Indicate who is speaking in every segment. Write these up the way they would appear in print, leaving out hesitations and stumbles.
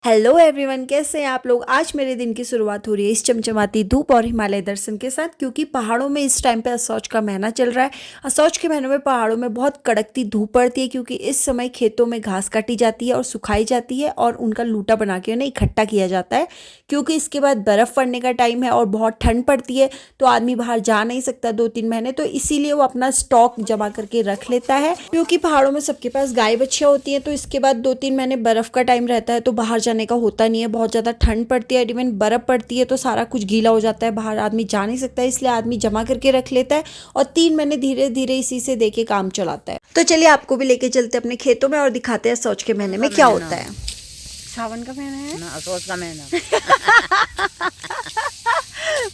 Speaker 1: Hello everyone, कैसे हैं आप लोग। आज मेरे दिन की शुरुआत हो रही है इस चमचमाती धूप और हिमालय दर्शन के साथ, क्योंकि पहाड़ों में इस टाइम पे असौच का महीना चल रहा है। असौच के महीनों में पहाड़ों में बहुत कड़कती धूप पड़ती है, क्योंकि इस समय खेतों में घास काटी जाती है और सुखाई जाती है और उनका लूटा बना के उन्हें इकट्ठा किया जाता है, क्योंकि इसके बाद बर्फ़ पड़ने का टाइम है और बहुत ठंड पड़ती है, तो आदमी बाहर जा नहीं सकता 2-3 महीने। तो इसीलिए वो अपना स्टॉक जमा करके रख लेता है, क्योंकि पहाड़ों में सबके पास गाय बच्चियाँ होती हैं। तो इसके बाद 2-3 महीने बर्फ़ का टाइम रहता है, तो बाहर जाने का होता नहीं है। बहुत ज़्यादा ठंड पड़ती है, इवन बर्फ़ पड़ती है, तो सारा कुछ गीला हो जाता है, बाहर आदमी जा नहीं सकता है। इसलिए आदमी जमा करके रख लेता है और 3 महीने धीरे धीरे इसी से दे के काम चलाता है। तो चलिए आपको भी लेके चलते हैं अपने खेतों में और दिखाते हैं असौच के महीने में क्या होता है। सावन का महीना है ना,
Speaker 2: असौच का महीना।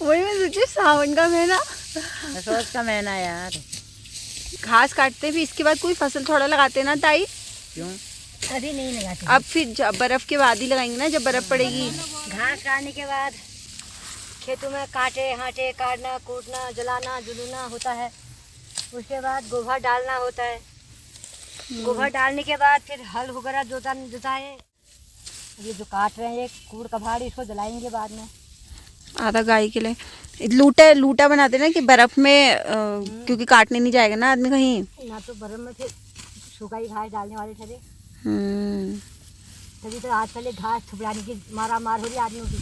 Speaker 1: वही मैं सोची, सावन का महीना,
Speaker 2: असौच का महीना यार।
Speaker 1: घास काटते फिर इसके बाद कोई फसल थोड़ा लगाते ना ताई।
Speaker 2: क्यों? अभी नहीं लगाते।
Speaker 1: अब फिर बर्फ के बाद ही लगाएंगे ना, जब बर्फ पड़ेगी।
Speaker 2: घास काटने के बाद खेतों में काटे हाटे काटना कूटना जलाना जुलूना होता है। उसके बाद गोबर डालना होता है। गोबर डालने के बाद फिर हल वगैरह जोताए। ये जो काट रहे हैं ये कूड़ कभाड़, इसको जलाएंगे बाद में।
Speaker 1: आधा गाय के लिए लूटा बनाते ना कि बर्फ में क्योंकि काटने नहीं जाएगा ना आदमी कहीं।
Speaker 2: ना तो बर्फ में फिर सूखाई घास डालने वाले थे, तभी तो आजकल घास छुपड़ाने की मारा मार हो रही आदमियों की।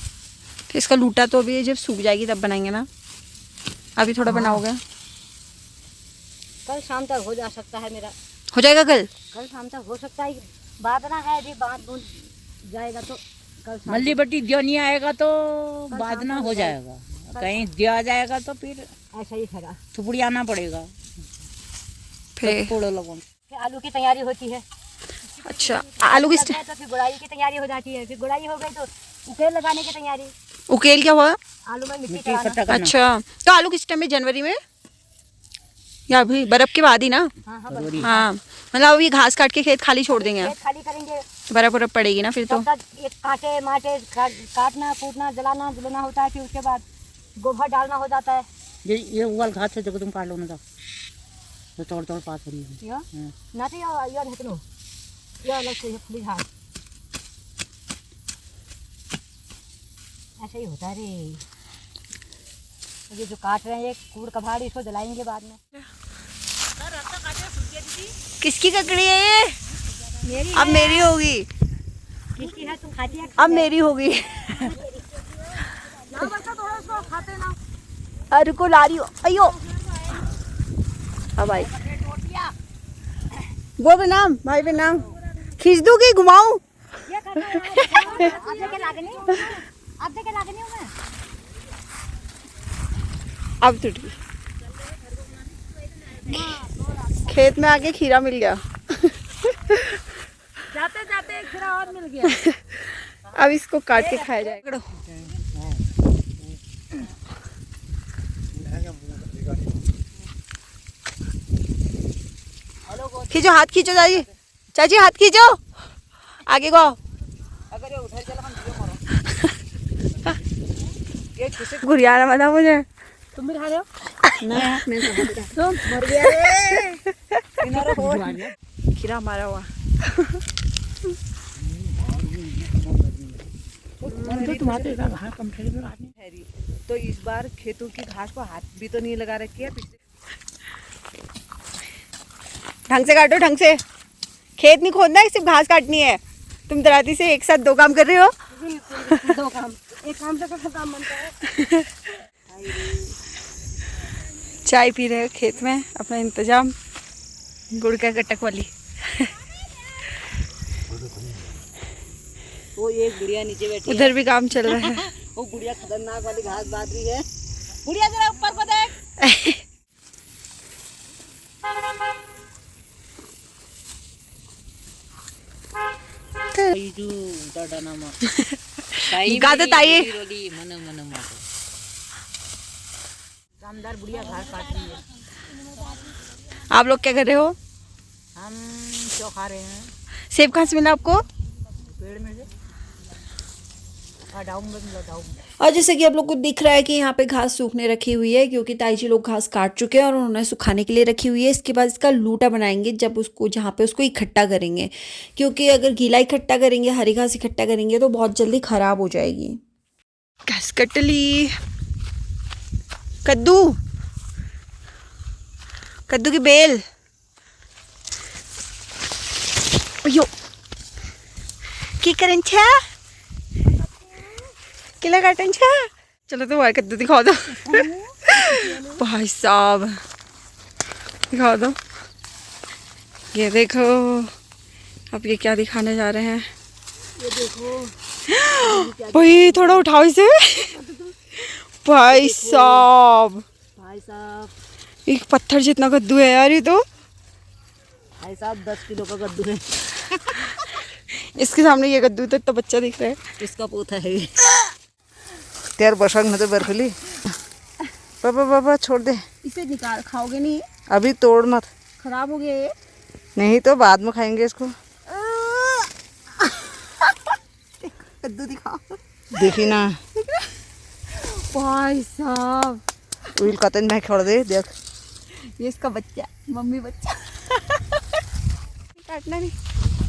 Speaker 1: तो इसका लूटा तो अभी जब सूख जाएगी तब बनाएंगे ना, अभी थोड़ा बनाओगे।
Speaker 2: कल शाम तक हो जा सकता है मेरा।
Speaker 1: हो जाएगा कल
Speaker 2: शाम तक हो सकता है। बादना है अभी, बात बूंद जाएगा तो कल
Speaker 3: मल्ली बट्टी दिया नहीं आएगा तो बादना हो जाएगा। कहीं दिया जाएगा तो फिर
Speaker 2: ऐसा ही खड़ा
Speaker 3: थुपड़ी आना पड़ेगा।
Speaker 1: फिर
Speaker 3: पोड़ो लोगों
Speaker 2: फिर आलू की तैयारी होती है।
Speaker 1: अच्छा, आलू की
Speaker 2: तो फिर गुड़ाई की तैयारी हो जाती है। फिर गुड़ाई हो गई तो उकेल लगाने की तैयारी।
Speaker 1: उकेल क्या हुआ?
Speaker 2: आलू में मिट्टी
Speaker 3: इकट्ठा
Speaker 2: चढ़ाना।
Speaker 3: करना।
Speaker 1: अच्छा, तो आलू किस टाइम में, जनवरी में या अभी बर्फ के बाद ही ना?
Speaker 2: हाँ हाँ
Speaker 3: फरवरी।
Speaker 1: हाँ, मतलब अभी घास काट के खेत खाली छोड़ देंगे,
Speaker 2: खेत खाली करेंगे
Speaker 1: बर्फ पड़ेगी ना फिर तो।
Speaker 2: तब तक ये काटे माटे काटना कूटना जलाना जुलना होता है। फिर उसके बाद गोबर डालना हो जाता है।
Speaker 3: ये उगल घास है जो तुम काट लो ना, तो तोड़ तोड़ पास हो रही है।
Speaker 2: यो ना तो यो हेतनो यो अलग से खुली घास ऐसा ही होता है रे। ये जो काट रहे हैं ये कूड़ कभाड़, इसको जलाएंगे बाद में।
Speaker 1: किसकी ककड़ी है ये?
Speaker 2: मेरी
Speaker 1: अब मेरी होगी,
Speaker 2: किसकी है? तुम खाती है?
Speaker 1: अब मेरी होगी।
Speaker 2: थोड़ा उसको खाते ना।
Speaker 1: अरे को ला रही हो, अयो अब आई। वो भी नाम भाई भी नाम खींच दूंगी, घुमाऊं।
Speaker 2: ये करना है अब देखे लागनी हूं मैं।
Speaker 1: अब टूट गई, खेत में आके खीरा मिल गया।
Speaker 2: जाते जाते एक खीरा और मिल गया।
Speaker 1: अब इसको काट के खाया जाएगा। खींचो, हाथ खींचो चाची, चाची हाथ खींचो, आगे को आओ। गुड़ियाना बता मुझे।
Speaker 2: तुम भी खा रहे हो?
Speaker 1: तुम
Speaker 2: मर गया रे।
Speaker 1: खीरा मारा हुआ।
Speaker 4: तो इस बार खेतों की घास को हाथ भी तो नहीं लगा रखी है। पिछले
Speaker 1: ढंग से काटो, ढंग से। खेत नहीं खोदना है, सिर्फ घास काटनी है। तुम दराती से एक साथ 2 काम कर रहे हो।
Speaker 2: दो काम, एक काम से तो काम बनता है।
Speaker 1: चाय पी रहे हो खेत में, अपना इंतजाम गुड़ का गटक वाली।
Speaker 4: वो एक बुढ़िया नीचे बैठी
Speaker 1: उधर भी काम चल रहा है।
Speaker 4: वो बुढ़िया खतरनाक वाली घास बांध रही है। बुढ़िया जरा ऊपर को देख।
Speaker 3: जो डाडा मा
Speaker 1: गा दो ताई।
Speaker 3: रोली मन मन मा
Speaker 2: कामदार बुढ़िया घास काट रही है।
Speaker 1: आप लोग क्या कर रहे हो?
Speaker 3: हम क्यों खा रहे हैं?
Speaker 1: सेब कहाँ से मिला आपको?
Speaker 2: पेड़ में से
Speaker 1: और जैसे कि आप लोग को दिख रहा है कि यहाँ पे घास सूखने रखी हुई है, क्योंकि ताई जी लोग घास काट चुके हैं और उन्होंने सुखाने के लिए रखी हुई है। इसके बाद इसका लूटा बनाएंगे, जब उसको जहाँ पे उसको इकट्ठा करेंगे, क्योंकि अगर गीला इकट्ठा करेंगे, हरी घास इकट्ठा करेंगे तो बहुत जल्दी खराब हो जाएगी। घास कट ली, कद्दू कद्दू की बेल, यो की करें छा किला काटन छा। चलो तो कद्दू दिखा दो भाई साहब, दिखा दो। ये देखो, अब ये क्या दिखाने जा रहे हैं,
Speaker 4: ये देखो
Speaker 1: भाई थोड़ा उठाओ इसे भाई साहब।
Speaker 4: भाई साहब,
Speaker 1: एक पत्थर जितना कद्दू है यार ये तो।
Speaker 4: भाई साहब 10 किलो का कद्दू है।
Speaker 1: इसके सामने ये कद्दू तो बच्चा दिख रहा है।
Speaker 4: इसका पोता है ये। तेर बरसात में तो बर्फीली। पापा पापा छोड़ दे,
Speaker 1: इसे निकाल, खाओगे नहीं,
Speaker 4: अभी तोड़ मत,
Speaker 1: खराब हो गया ये।
Speaker 4: नहीं तो बाद में खाएंगे इसको।
Speaker 1: कद्दू दिखाओ
Speaker 4: देखी ना,
Speaker 1: भाई साहब,
Speaker 4: उइल कतन में छोड़ दे, देख
Speaker 1: ये इसका बच्चा, मम्मी बच्चा। काटना नहीं,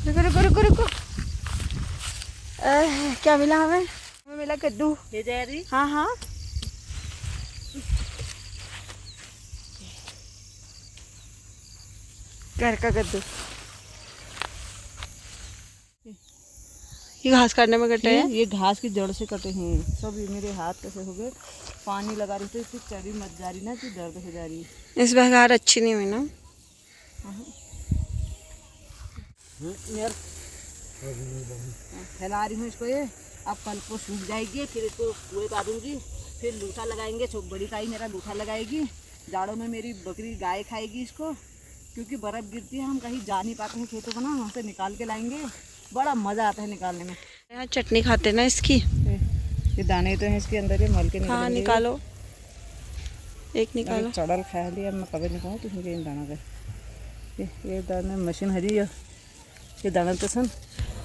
Speaker 1: रुको रुको रुको रुको। क्या मिला हमें? हमें मिला कद्दू।
Speaker 4: ये जा रही।
Speaker 1: हाँ हाँ, घर का कद्दू। ये घास काटने में कटे हैं।
Speaker 4: ये घास की जड़ से कटे हैं सब। ये मेरे हाथ कैसे हो गए, पानी लगा रही थी, इसकी चढ़ी मत जा रही ना, कि दर्द हो जा रही है।
Speaker 1: इस बार घास अच्छी नहीं हुई ना।
Speaker 4: फैला रही हूँ इसको, ये अब कल को सूख जाएगी, फिर इसको कुएं पा दूंगी, फिर लूठा लगाएंगे। बड़ी काई मेरा लूठा लगाएगी, जाड़ों में मेरी बकरी गाय खाएगी इसको, क्योंकि बर्फ़ गिरती है, हम कहीं जा नहीं पाते हैं खेतों को ना, वहाँ से निकाल के लाएंगे, बड़ा मज़ा आता है निकालने में।
Speaker 1: यहाँ चटनी खाते ना इसकी।
Speaker 4: ये दाने तो हैं इसके अंदर, ये मल के
Speaker 1: हाँ निकालो, एक निकालो।
Speaker 4: चढ़ल खा लिया, मैं कभी नहीं खाऊँ, तुम इन दाना का ये दाने मशीन हरी है, ये दाना तो सन।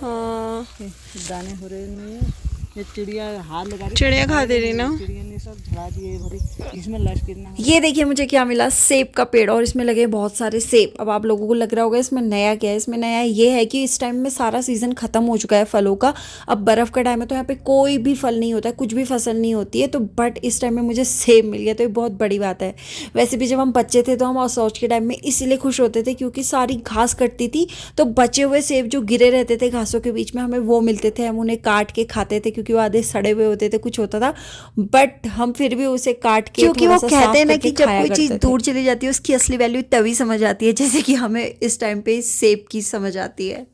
Speaker 1: हाँ,
Speaker 4: ये दाने हो रहे नहीं है, ये चिड़िया हाथ लगा रही,
Speaker 1: चिड़िया खा दे रही ना।
Speaker 4: चिड़िया ने सब झड़ा दिए भरी, इसमें लश गिरना।
Speaker 1: ये देखिए मुझे क्या मिला, सेब का पेड़, और इसमें लगे बहुत सारे सेब। अब आप लोगों को लग रहा होगा इसमें नया क्या है। इसमें नया ये है कि इस टाइम में सारा सीज़न ख़त्म हो चुका है फलों का। अब बर्फ़ का टाइम है तो यहाँ पे कोई भी फल नहीं होता है, कुछ भी फसल नहीं होती है। तो बट इस टाइम में मुझे सेब मिल गया, तो ये बहुत बड़ी बात है। वैसे भी जब हम बच्चे थे तो हम असौच के टाइम में इसीलिए खुश होते थे, क्योंकि सारी घास कटती थी तो बचे हुए सेब जो गिरे रहते थे घासों के बीच में, हमें वो मिलते थे। हम उन्हें काट के खाते थे, क्योंकि वो आधे सड़े हुए होते थे, कुछ होता था, बट हम फिर भी उसे काट के, क्योंकि वो कहते हैं ना कि जब कोई चीज़ दूर चली जाती है उसकी असली वैल्यू तभी समझ आती है, जैसे कि हमें इस टाइम पे सेब की समझ आती है।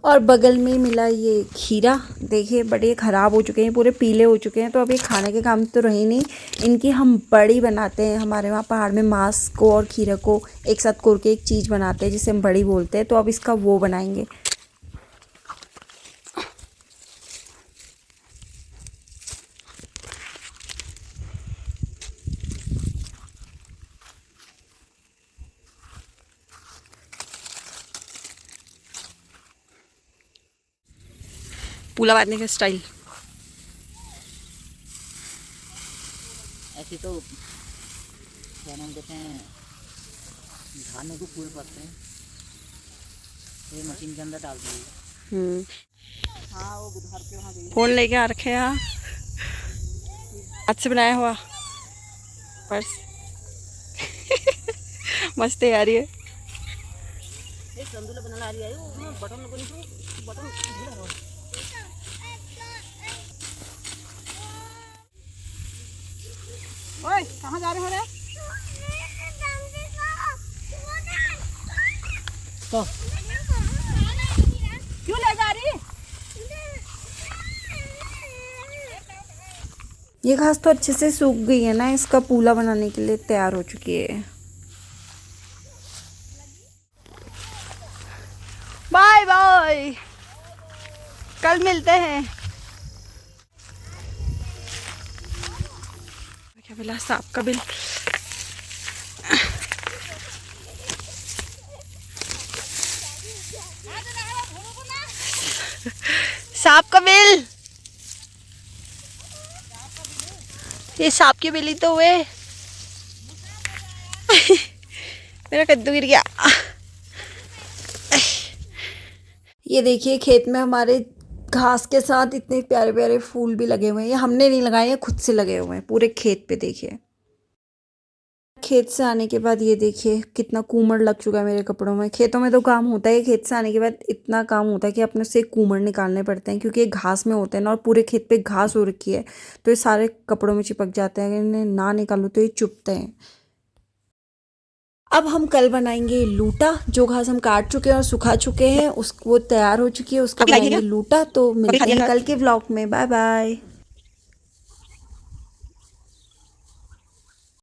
Speaker 1: और बगल में मिला ये खीरा, देखिए बड़े ख़राब हो चुके हैं, पूरे पीले हो चुके हैं। तो अब ये खाने के काम तो रही नहीं, इनकी हम बड़ी बनाते हैं। हमारे वहाँ पहाड़ में मांस को और खीरा को एक साथ कोर के एक चीज़ बनाते हैं जिसे हम बड़ी बोलते हैं। तो अब इसका वो बनाएंगे। पूला बांधने का स्टाइल
Speaker 3: ऐसे तो क्या नाम कहते हैं, धानों को फूल पड़ते हैं, ये मशीन के अंदर डाल दिए।
Speaker 4: हाँ वो बुधवार के वहाँ गई।
Speaker 1: फोन लेके आ रखे हैं यहाँ, हाथ से बनाया हुआ पर्स। मस्त तैयारी है।
Speaker 4: एक संदूला बना रही है, वो बटन को नहीं, बटन ढीला हो। ओए कहाँ जा रहे हो रे? तो क्यों ले जा रही?
Speaker 1: ये घास तो अच्छे से सूख गई है ना, इसका पूला बनाने के लिए तैयार हो चुकी है। बाय बाय, कल मिलते हैं। क्या मिला? सांप का बिल। सांप का बिल। ये सांप की बिल्ली तो हुए। मेरा कद्दू गिर गया। ये देखिए खेत में हमारे घास के साथ इतने प्यारे प्यारे फूल भी लगे हुए हैं। ये हमने नहीं लगाए हैं, खुद से लगे हुए हैं पूरे खेत पे। देखिए खेत से आने के बाद ये देखिए कितना कूमड़ लग चुका है मेरे कपड़ों में। खेतों में तो काम होता है, खेत से आने के बाद इतना काम होता है कि अपने से कूमड़ निकालने पड़ते हैं, क्योंकि ये घास में होते हैं ना, और पूरे खेत पे घास हो रखी है, तो ये सारे कपड़ों में चिपक जाते हैं। अगर इन्हें ना निकालो तो ये चुभते हैं। अब हम कल बनाएंगे लूटा। जो घास हम काट चुके हैं और सुखा चुके हैं, वो तैयार हो चुकी है, उसका बनाएंगे लूटा। तो मिलते हैं कल के व्लॉग में। Bye bye.